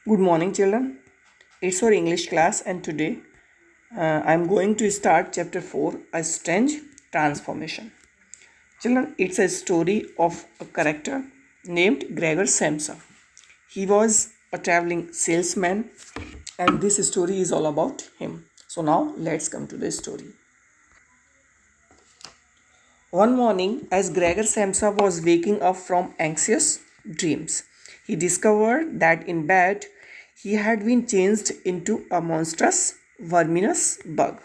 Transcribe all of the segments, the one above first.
Good morning, children. It's our English class, and today I'm going to start chapter 4, A Strange Transformation. Children, it's a story of a character named Gregor Samsa. He was a traveling salesman, and this story is all about him. So, now let's come to the story. One morning, as Gregor Samsa was waking up from anxious dreams, he discovered that in bed he had been changed into a monstrous, verminous bug.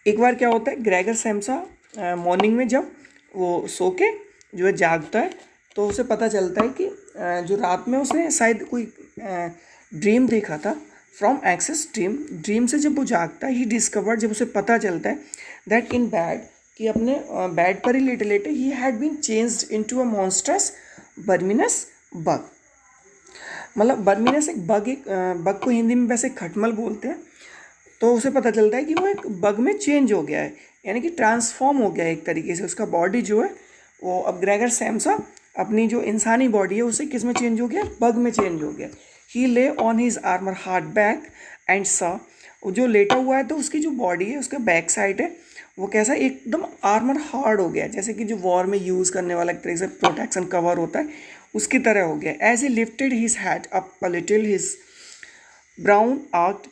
एक बार क्या होता है, Gregor सैम्सा morning में जब वो सो के जो है जागता है तो उसे पता चलता है कि जो रात में उसने शायद कोई ड्रीम देखा था फ्रॉम एक्सेस ड्रीम से जब वो जागता है ही डिस्कवर्ड, जब उसे पता चलता है दैट इन बैड कि अपने बेड पर ही लेटे लेटे ही had been changed into a monstrous verminous bug. मतलब बर्मिनस एक बग को हिंदी में वैसे खटमल बोलते हैं. तो उसे पता चलता है कि वो एक बग में चेंज हो गया है, यानी कि ट्रांसफॉर्म हो गया है एक तरीके से. उसका बॉडी जो है वो अब ग्रेगर सैम्सा अपनी जो इंसानी बॉडी है उसे किस में चेंज हो गया, बग में चेंज हो गया. ही ले on his armour hard back and सा, जो लेटा हुआ है तो उसकी जो बॉडी है उसके बैक साइड है वो कैसा एकदम आर्मर हार्ड हो गया, जैसे कि जो वॉर में यूज़ करने वाला एक तरीके से प्रोटेक्शन कवर होता है उसकी तरह हो गया. As he lifted his head up a little, his brown arched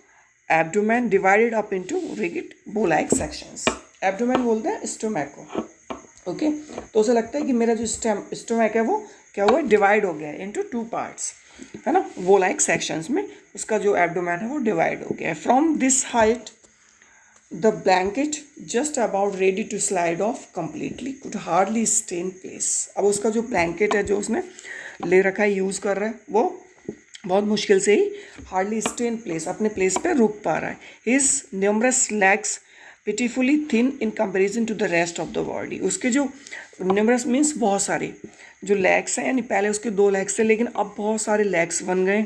abdomen divided up into rigid bow like sections. Abdomen बोलते हैं स्टोमैक को. ओके, तो उसे लगता है कि मेरा जो स्टोमैक है वो क्या हुआ, डिवाइड हो गया है इनटू टू पार्ट्स, है ना. वो लाइक सेक्शंस में उसका जो एब्डोमेन है वो डिवाइड हो गया है. From this height the blanket just about ready to slide off completely could hardly stay in place. अब उसका जो ब्लैंकेट है जो उसने ले रखा है, यूज़ कर रहा है, वो बहुत मुश्किल से ही हार्डली स्टे इन प्लेस, अपने प्लेस पे रुक पा रहा है. His numerous legs pitifully thin in comparison to the rest of the body. उसके जो न्यूमरस मीन्स बहुत सारे जो लेग्स हैं, यानी पहले उसके 2 लेग्स थे लेकिन अब बहुत सारे लेग्स बन गए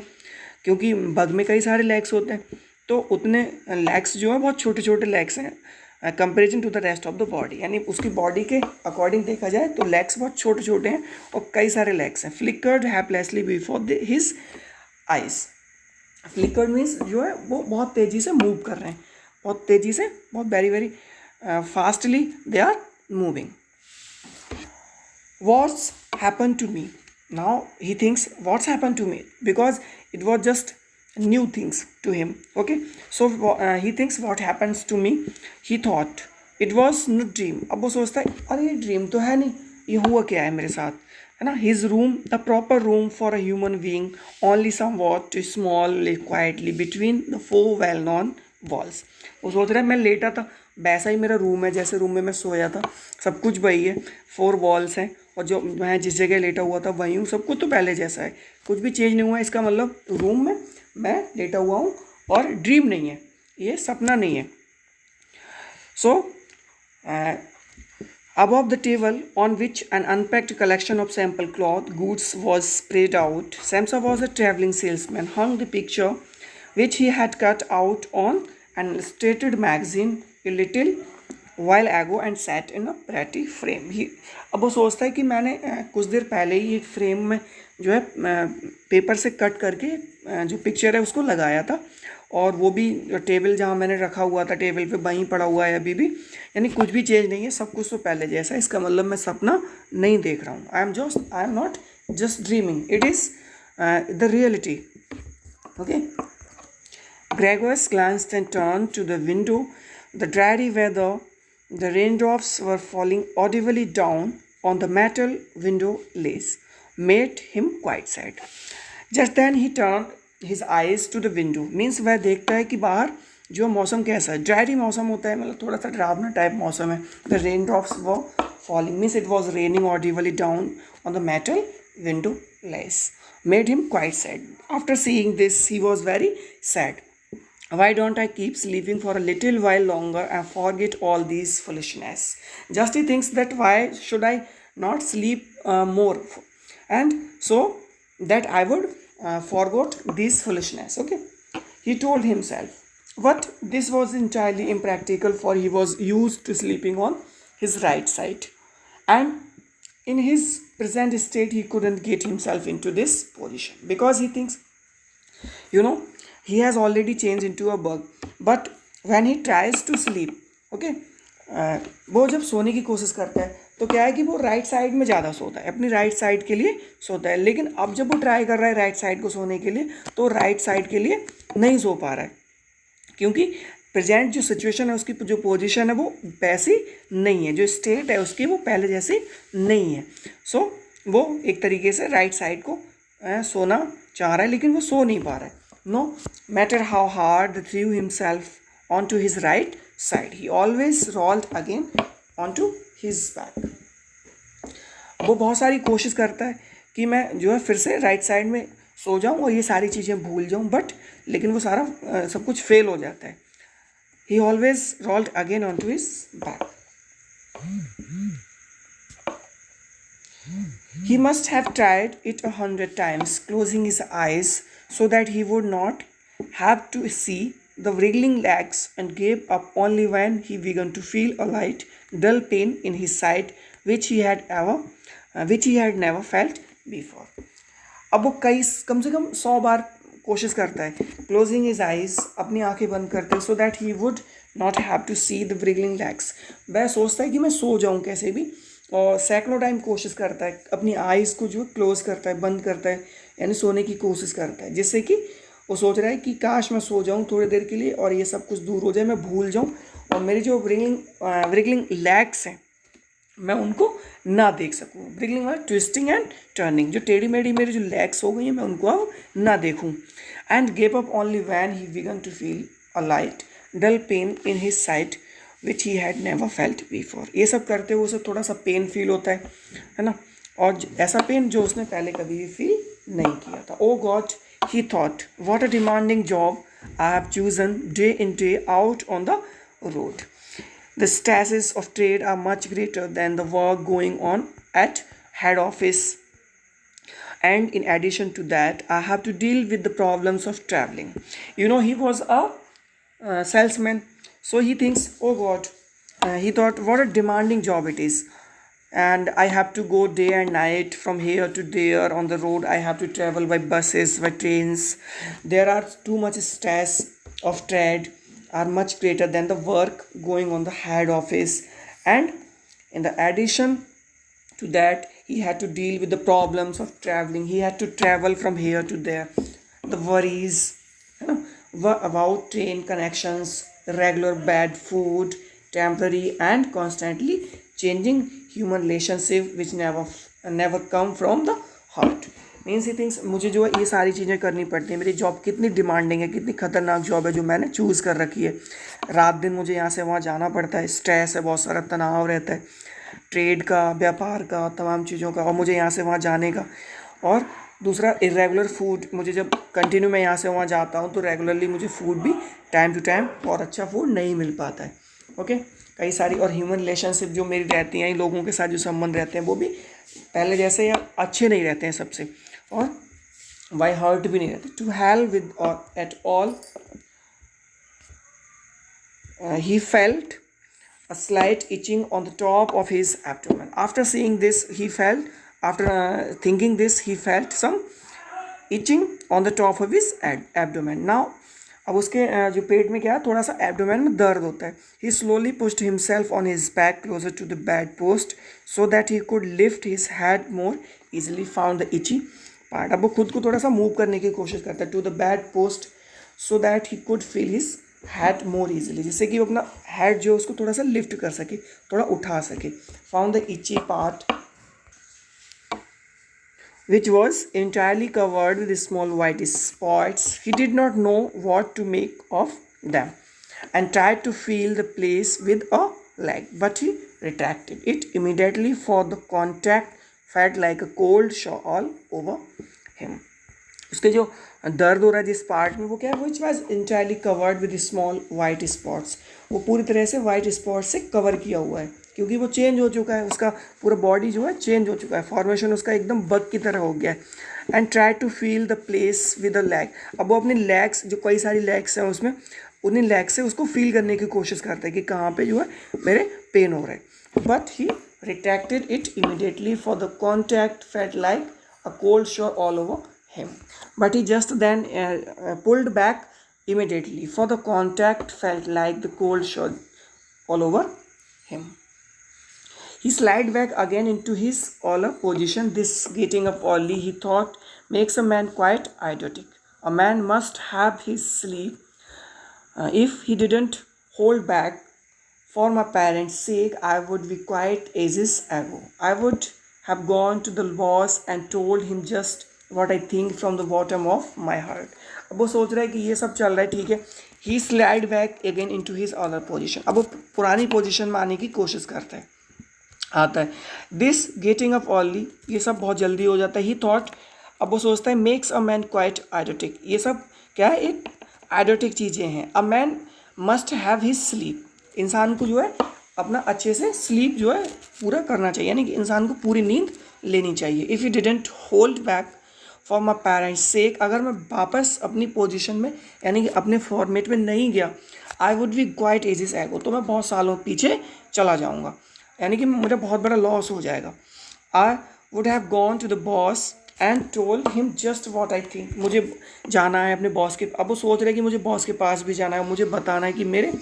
क्योंकि बग में कई सारे लेग्स होते हैं. तो उतने लेग्स जो है बहुत छोटे छोटे लेग्स हैं comparison to the rest of the body, यानी उसकी बॉडी के अकॉर्डिंग देखा जाए तो लेग्स बहुत छोटे छोटे हैं और कई सारे लेग्स हैं. Flickered helplessly before his eyes. Flickered means जो है वो बहुत तेज़ी से मूव कर रहे हैं, बहुत तेज़ी से, बहुत very very fastly they are moving. What's happened to me? Now he thinks what's happened to me because it was just new things to him. Okay, so he thinks what happens to me. He thought it was not dream. अब वो सोचता है अरे ये dream तो है नहीं, ये हुआ क्या है मेरे साथ, है ना. His room the proper room for a human being only somewhat small quietly between the 4 well known walls. वो सोच रहा है मैं लेटा था वैसा ही मेरा रूम है जैसे रूम में मैं सोया था, सब कुछ वही है, 4 वॉल्स हैं और जो मैं जिस जगह लेटा हुआ था वहीं हूँ, सब कुछ तो पहले जैसा है, कुछ भी चेंज नहीं हुआ है. इसका मतलब रूम में मैं लेटा हुआ हूँ और ड्रीम नहीं है, ये सपना नहीं है. सो above the table on which an unpacked collection of sample cloth goods was spread out, Samsa was a traveling salesman, hung the picture which he had cut out on an illustrated magazine a little while ago and sat in a pretty frame. अब वो सोचता है कि मैंने कुछ देर पहले ही एक frame में जो है पेपर से कट करके जो पिक्चर है उसको लगाया था और वो भी टेबल जहाँ मैंने रखा हुआ था टेबल पे वहीं पड़ा हुआ है अभी भी, यानी कुछ भी चेंज नहीं है, सब कुछ तो पहले जैसा है. इसका मतलब मैं सपना नहीं देख रहा हूँ. I am not just dreaming, it is the reality. Okay. Gregors glanced and turned to the window. The dreary weather, the raindrops were falling audibly down on the metal window lace, made him quite sad. Just then he turned his eyes to the window. Means वह देखता है कि बाहर जो मौसम कैसा है, ड्रायरी मौसम होता है, मतलब थोड़ा सा डरावना टाइप मौसम है. The raindrops were falling, means it was raining audibly down on the metal window lace, made him quite sad. After seeing this, he was very sad. Why don't I keep sleeping for a little while longer and forget all these foolishness? Just he thinks that why should I not sleep more, and so that I would forgot this foolishness. Okay, he told himself. But this was entirely impractical, for he was used to sleeping on his right side, and in his present state he couldn't get himself into this position because he thinks You know, he has already changed into a bug. But when he tries to sleep, okay, वो जब सोने की कोशिश करता है तो क्या है कि वो राइट साइड में ज़्यादा सोता है, अपनी राइट साइड के लिए सोता है. लेकिन अब जब वो ट्राई कर रहा है राइट साइड को सोने के लिए तो राइट साइड के लिए नहीं सो पा रहा है, क्योंकि प्रेजेंट जो सिचुएशन है उसकी जो पोजीशन है वो वैसी नहीं है, जो स्टेट है उसकी वो पहले जैसी नहीं है. सो वो एक तरीके से राइट साइड को सोना चाह रहा है लेकिन वो सो नहीं पा रहा है. No matter how hard threw himself on to his right side, he always rolled again on to his back. वो बहुत सारी कोशिश करता है कि मैं जो है फिर से राइट साइड में सो जाऊं और ये सारी चीज़ें भूल जाऊं, बट लेकिन वो सारा सब कुछ फेल हो जाता है. He always rolled again on to his back. He must have tried it 100 times, closing his eyes so that he would not have to see the wriggling legs, and gave up only when he began to feel a light, dull pain in his side, which he had never felt before. अब वो कम से कम 100 बार कोशिश करता है, closing his eyes, अपनी आंखें बंद करते हैं, so that he would not have to see the wriggling legs. वह सोचता है कि मैं सो जाऊं कैसे भी, और सैकड़ों टाइम कोशिश करता है, अपनी आइज़ को जो क्लोज करता है, बंद करता है, यानी सोने की कोशिश करता है, जिससे कि वो सोच रहा है कि काश मैं सो जाऊं थोड़ी देर के लिए और ये सब कुछ दूर हो जाए, मैं भूल जाऊं और मेरी जो wriggling legs हैं मैं उनको ना देख सकूं. wriggling मतलब ट्विस्टिंग एंड टर्निंग, जो टेढ़ी मेढ़ी मेरी जो लेग्स हो गई हैं मैं उनको अब ना देखूं. And gave up only when he began to feel a light dull pain in his side which he had never felt before. ये सब करते हुए उसे थोड़ा सा पेन फील होता है ना, और ऐसा पेन जो उसने पहले कभी भी फील नहीं किया था. Oh God, he thought, what a demanding job I have chosen day in day out on the road. The stresses of trade are much greater than the work going on at head office. And in addition to that, I have to deal with the problems of traveling. You know, he was a salesman. So he thinks, oh God, he thought, what a demanding job it is. And I have to go day and night from here to there on the road. I have to travel by buses, by trains. There are too much stress of trade are much greater than the work going on the head office. And in the addition to that, he had to deal with the problems of traveling. He had to travel from here to there, the worries, you know, about train connections, regular bad food, temporary and constantly changing human relationship which never come from the heart. Means he things, मुझे जो है ये सारी चीज़ें करनी पड़ती हैं. मेरी जॉब कितनी डिमांडिंग है, कितनी खतरनाक जॉब है जो मैंने चूज़ कर रखी है. रात दिन मुझे यहाँ से वहाँ जाना पड़ता है, स्ट्रेस है, बहुत सारा तनाव रहता है, ट्रेड का, व्यापार का, तमाम चीज़ों का, और मुझे यहाँ से वहाँ जाने का. और दूसरा इरेगुलर फूड, मुझे जब कंटिन्यू मैं यहाँ से वहाँ जाता हूँ तो रेगुलरली मुझे फूड भी टाइम टू टाइम और अच्छा फूड नहीं मिल पाता है. ओके, कई सारी और ह्यूमन रिलेशनशिप जो मेरी रहती हैं, लोगों के साथ जो संबंध रहते हैं वो भी पहले जैसे या अच्छे नहीं रहते हैं सबसे, और वाई हर्ट भी नहीं रहते. To hell with at all, he felt a slight itching on the top of his abdomen. After seeing this, thinking this, he felt some itching on the top of his abdomen. Now, अब उसके जो पेट में क्या है, थोड़ा सा abdomen में दर्द होता है. He slowly pushed himself on his back closer to the bedpost so that he could lift his head more easily. Found the itchy part. अब वो खुद को थोड़ा सा मूव करने की कोशिश करता है to the bedpost so that he could feel his head more easily, जिससे कि वो अपना हेड जो उसको थोड़ा सा लिफ्ट कर सके, थोड़ा उठा सके. Found the itchy part which was entirely covered with small white spots. He did not know what to make of them and tried to feel the place with a leg, but he retracted it immediately, for the contact felt like a cold shower all over him. उसके जो दर्द हो रहा है जिस part में, वो क्या है, which was entirely covered with small white spots. वो पूरी तरह से वाइट स्पॉट से कवर किया हुआ है, क्योंकि वो चेंज हो चुका है, उसका पूरा बॉडी जो है चेंज हो चुका है, फॉर्मेशन उसका एकदम बग की तरह हो गया है. And try to feel the place with a leg. अब वो अपनी लेग्स, जो कई सारी लेग्स हैं उसमें, उन्हीं लेग से उसको फील करने की कोशिश करता है कि कहाँ पे जो है मेरे पेन हो रहा है. But he retracted it immediately, for the contact felt like a cold shower all over him. But he just then pulled back immediately, for the contact felt like the cold shot all over him. He slid back again into his Ola position. This getting up early, he thought, makes a man quite idiotic. A man must have his sleep. If he didn't hold back for my parents' sake, I would be quite ages ago. I would have gone to the boss and told him just what I think from the bottom of my heart. अब वो सोच रहा है कि ये सब चल रहा है, ठीक है. He slide back again into his other position. अब वो पुरानी पोजीशन में आने की कोशिश करता है, आता है. दिस गेटिंग अप अर्ली, ये सब बहुत जल्दी हो जाता है. ही थॉट, अब वो सोचता है, makes a man quite idiotic. ये सब क्या है, एक आइडियोटिक चीज़ें हैं. A man must have his sleep. इंसान को जो है अपना अच्छे से स्लीप जो है पूरा करना चाहिए, यानी कि इंसान को पूरी नींद लेनी चाहिए. If you didn't hold back for my parents sake, अगर मैं वापस अपनी पोजीशन में यानी कि अपने फॉर्मेट में नहीं गया, I would be quite ages ago, तो मैं बहुत सालों पीछे चला जाऊँगा, यानी कि मुझे बहुत बड़ा लॉस हो जाएगा. I would have gone to the boss and told him just what I think. मुझे जाना है अपने बॉस के, अब वो सोच रहे कि मुझे बॉस के पास भी जाना है, मुझे बताना है कि मेरे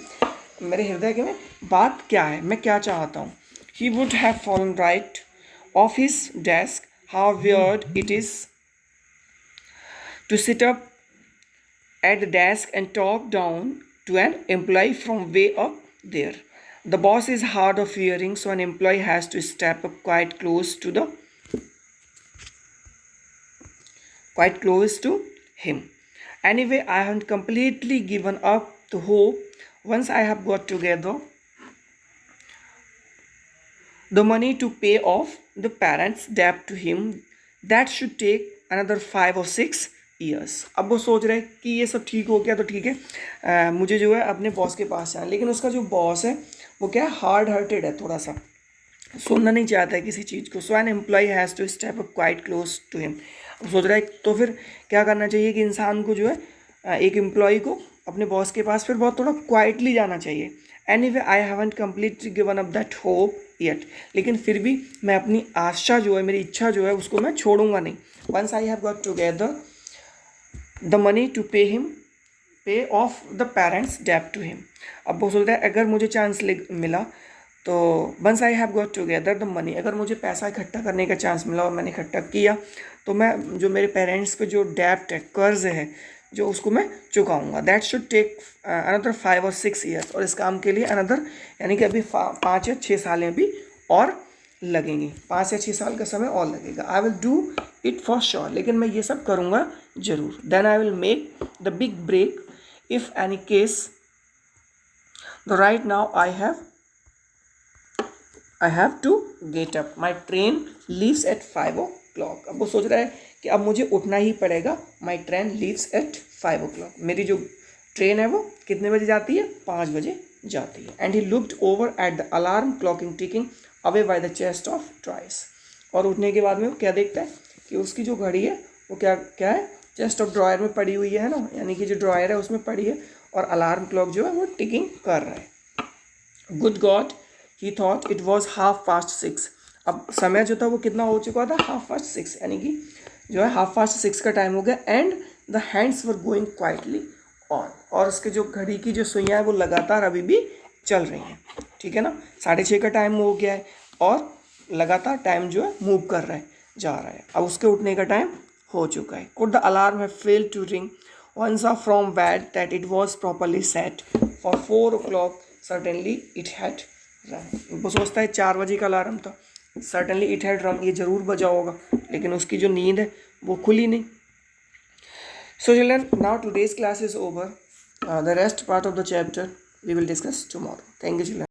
हृदय के में बात क्या है, मैं क्या चाहता हूँ. He would have fallen right of his desk. How weird it is to sit up at the desk and talk down to an employee from way up there. The boss is hard of hearing, so an employee has to step up quite close to him. Anyway, I haven't completely given up the hope. Once I have got together the money to pay off the parents' debt to him, that should take another 5 or 6 years. अब वो सोच रहे हैं कि ये सब ठीक हो गया तो ठीक है, मुझे जो है अपने बॉस के पास जाना. लेकिन उसका जो बॉस है वो क्या है, हार्ड हार्टेड है, थोड़ा सा सुनना नहीं चाहता है किसी चीज़ को. So an employee has to step up quite close to him. अब सोच रहा है तो फिर क्या करना चाहिए कि इंसान को जो है एक एम्प्लॉय को अपने बॉस के पास फिर बहुत थोड़ा क्वाइटली जाना चाहिए. Anyway, I haven't completely given up that hope yet. लेकिन फिर भी मैं अपनी आशा जो है, मेरी इच्छा जो है, उसको मैं छोड़ूंगा नहीं. Once I have got together the money to pay off the parents डेब्ट टू हिम. अब वो सोचता है अगर मुझे चांस मिला तो once I have got together the money, अगर मुझे पैसा इकट्ठा करने का चांस मिला और मैंने इकट्ठा किया तो मैं जो मेरे पेरेंट्स पे जो डेब्ट है, कर्ज है जो, उसको मैं चुकाऊंगा. That should take another 5 or 6 years. और इस काम के लिए अनदर यानी कि अभी 5 या 6 सालें भी और लगेंगी, 5 या 6 साल का समय और लगेगा. I will do it for sure, लेकिन मैं ये सब करूँगा जरूर. Then I will make the big break if any case the right now I have to get up. My train leaves at 5 o'clock. अब वो सोच रहा है कि अब मुझे उठना ही पड़ेगा. माई ट्रेन लीव्स एट 5 o'clock. मेरी जो ट्रेन है वो कितने बजे जाती है, 5 बजे जाती है. And he looked over at the alarm clocking ticking away by the chest of drawers. और उठने के बाद में वो क्या देखता है कि उसकी जो घड़ी है वो क्या है, चेस्ट ऑफ ड्रॉयर में पड़ी हुई है ना, यानी कि जो ड्रॉयर है उसमें पड़ी है, और अलार्म क्लॉक जो है वो टिकिंग कर रहा है. Good God, he thought, it was 6:30. अब समय जो था वो कितना हो चुका था, 6:30, यानी कि जो है 6:30 का टाइम हो गया. And the hands were going quietly on. और उसके जो घड़ी की जो सुइयाँ है वो लगातार अभी भी चल रही हैं, ठीक है ना. 6:30 का टाइम हो गया है और लगातार टाइम जो है मूव कर रहा है, जा रहा है. अब उसके उठने का टाइम हो चुका है. Could the alarm have failed to ring once from bed that it was properly set for 4 o'clock, certainly it had rung. वो सोचता है 4 बजे का अलार्म था, certainly it had rung, ये ज़रूर बजा होगा, लेकिन उसकी जो नींद है वो खुली नहीं. So children, now today's class is over. The rest part of the chapter we will discuss tomorrow. Thank you children.